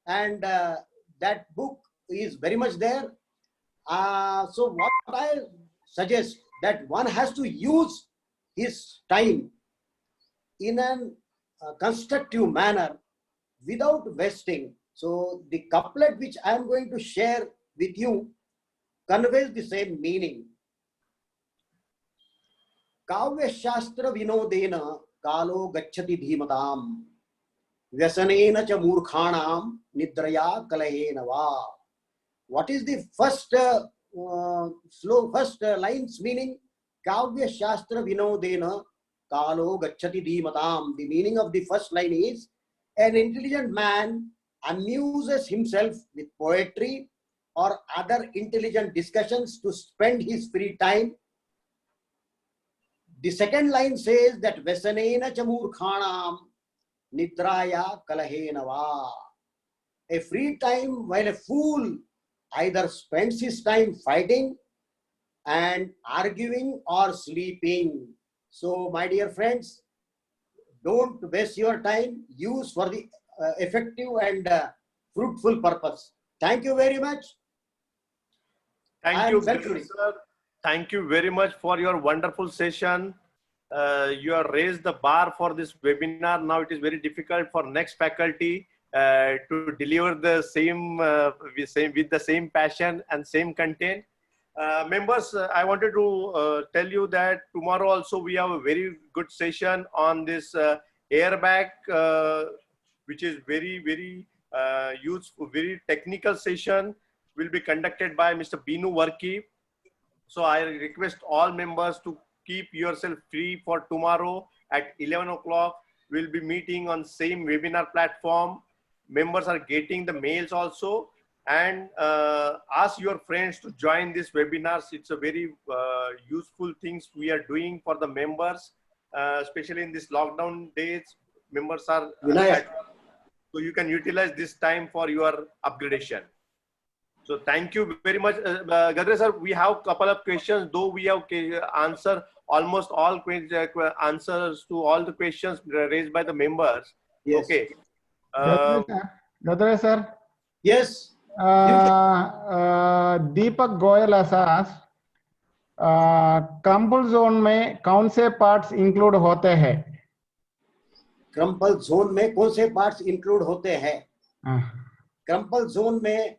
and that book is very much there. So what I suggest, that one has to use his time in a constructive manner without wasting. So the couplet which I am going to share with you conveys the same meaning. Kavya Shastra Vinodena Kalo Gachati Dhimatam Vyasanena cha Murkhanam Nidraya Kalahena Va. What is the first lines meaning? Kavya Shastra Vinodena Kalo Gachati Dhimatam. The meaning of the first line is, an intelligent man amuses himself with poetry or other intelligent discussions to spend his free time. The second line says that Vesanena Chamurkhanam Nidraya Kalahena Va. A free time while a fool either spends his time fighting and arguing or sleeping. So, my dear friends, don't waste your time. Use for the effective and fruitful purpose. Thank you very much. Thank you, sir. Thank you very much for your wonderful session. You have raised the bar for this webinar. Now it is very difficult for next faculty to deliver the with the same passion and same content. Members, I wanted to tell you that tomorrow also we have a very good session on this airbag, which is very useful, very technical session, will be conducted by Mr. Binu Varki. So I request all members to keep yourself free for tomorrow at 11 o'clock. We'll be meeting on same webinar platform. Members are getting the mails also, and ask your friends to join this webinars. It's a very useful things we are doing for the members, especially in this lockdown days. Members are so you can utilize this time for your upgradation. So thank you very much. Gadre sir, we have a couple of questions, though we have answered almost all answers to all the questions raised by the members. Yes. Okay. Gadre sir. Yes. Deepak Goyal has asked, crumble zone में कौन से parts include होते हैं? Crumble zone में कौन से parts include होते हैं? क्रम्बल जोन में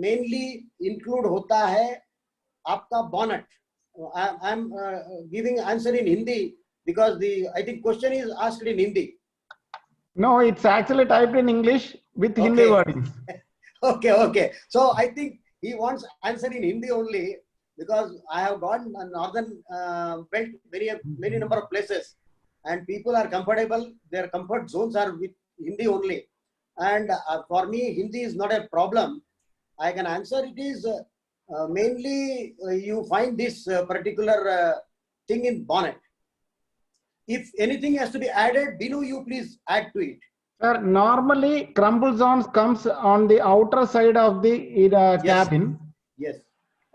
मेनली इंक्लूड होता है आपका bonnet. I am giving answer in Hindi because I think question is asked in Hindi. No, it's actually typed in English with Hindi wordings. Okay. So I think he wants answer in Hindi only because I have gone northern belt many number of places and people are comfortable. Their comfort zones are with Hindi only. And for me, Hindi is not a problem. I can answer it is mainly you find this particular thing in bonnet. If anything has to be added, Binu, you please add to it. Sir, normally crumble zones comes on the outer side of the cabin. Yes.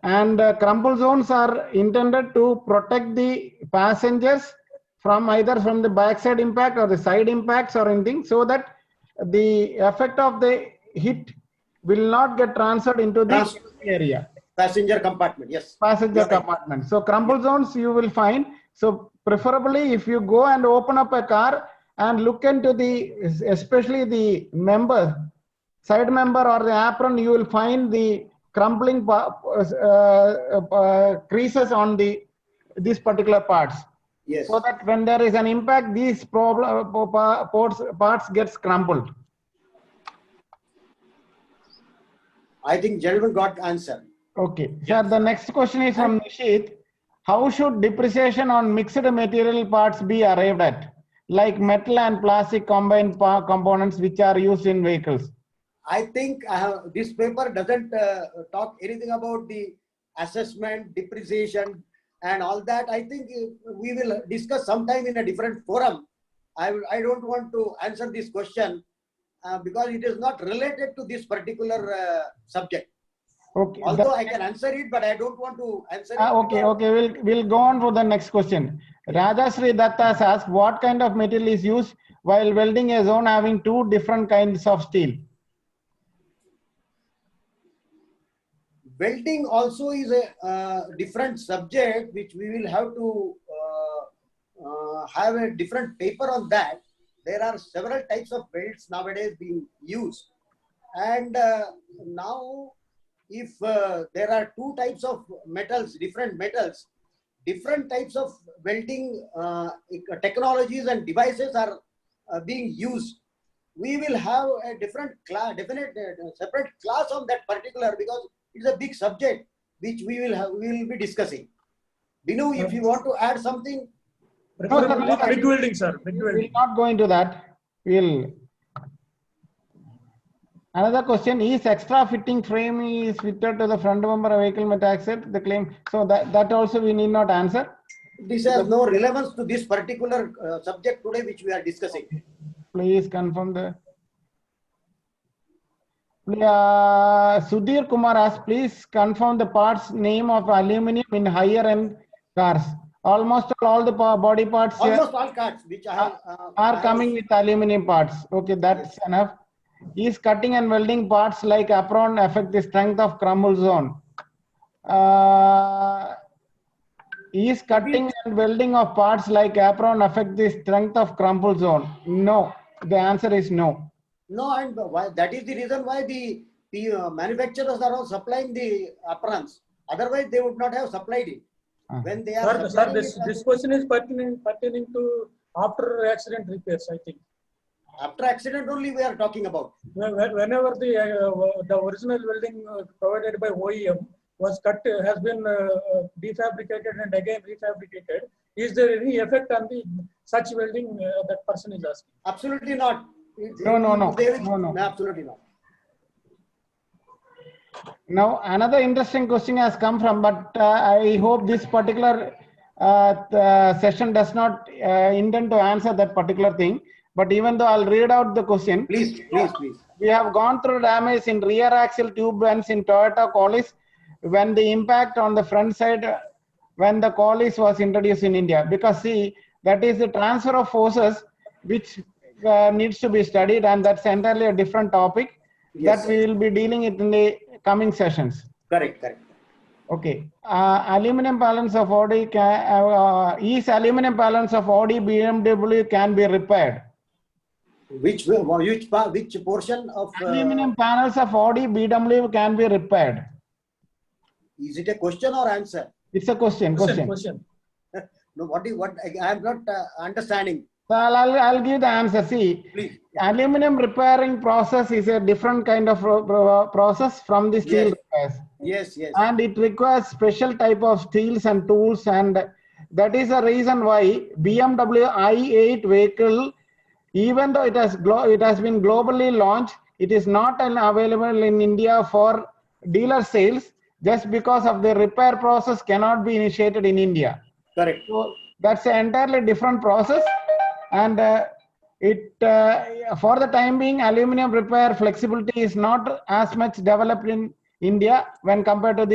And crumble zones are intended to protect the passengers from either from the backside impact or the side impacts or anything, so that the effect of the hit will not get transferred into the area. Passenger compartment, yes. Passenger compartment. So crumble zones you will find. So preferably if you go and open up a car and look into the, especially the side member or the apron, you will find the crumbling creases on these particular parts. Yes. So that when there is an impact, these parts gets crumpled. I think gentleman got answer. Okay. Sir, the next question is from Nishit. How should depreciation on mixed material parts be arrived at, like metal and plastic combined components which are used in vehicles? I think this paper doesn't talk anything about the assessment, depreciation, and all that. I think we will discuss sometime in a different forum. I don't want to answer this question because it is not related to this particular subject. Okay. Although I can answer it, but I don't want to answer it. Okay. We'll go on to the next question. Rajashree Datta asks, what kind of material is used while welding a zone having two different kinds of steel? Welding also is a different subject which we will have to have a different paper on that. There are several types of welds nowadays being used, and now if there are two types of metals, different types of welding technologies and devices are being used. We will have a different class, separate class on that particular, because it's a big subject which we will be discussing. Binu, if you want to add something. No, sir, MIG welding, sir. MIG We'll welding. not go into that. Another question: is extra fitting frame is fitted to the front bumper of vehicle may accept the claim? So that also we need not answer. This has no relevance to this particular subject today which we are discussing. Please confirm the. Sudhir Kumar asks, please confirm the parts name of aluminium in higher end cars. Almost all the body parts Almost all cars which are coming with aluminium parts. Okay, that's enough. Is cutting and welding parts like apron affect the strength of crumble zone? Is cutting and welding of parts like apron affect the strength of crumble zone? No. the answer is no. No, and why, that is the reason why the manufacturers are all supplying the aprons. Otherwise, they would not have supplied it. Ah. When they are Sir, supplying this question is pertaining to after accident repairs, I think. after accident only we are talking about. Whenever the original welding provided by OEM was cut, has been defabricated and again refabricated, is there any effect on the such welding that person is asking? Absolutely not. No. They will- No. Absolutely not. Now, another interesting question has come from, but I hope this particular session does not intend to answer that particular thing. But even though I'll read out the question, Please. we have gone through damage in rear axle tube bends in Toyota Collis when the impact on the front side when the Collis was introduced in India. Because see, that is the transfer of forces which needs to be studied, and that's entirely a different topic Yes, that we will be dealing it in the coming sessions. Correct. Okay. Aluminum balance of Audi is aluminum balance of Audi BMW can be repaired. Which portion of Aluminum panels of Audi BMW can be repaired. is it a question or answer? It's a question. Question. No, what I am not understanding. So I'll give the answer. See, Please. aluminum repairing process is a different kind of process from the steel repairs. Yes. And it requires special type of steels and tools, and that is the reason why BMW i8 vehicle, even though it has been globally launched, it is not available in India for dealer sales just because of the repair process cannot be initiated in India. Correct. So that's an entirely different process, and for the time being, aluminum repair flexibility is not as much developed in India when compared to the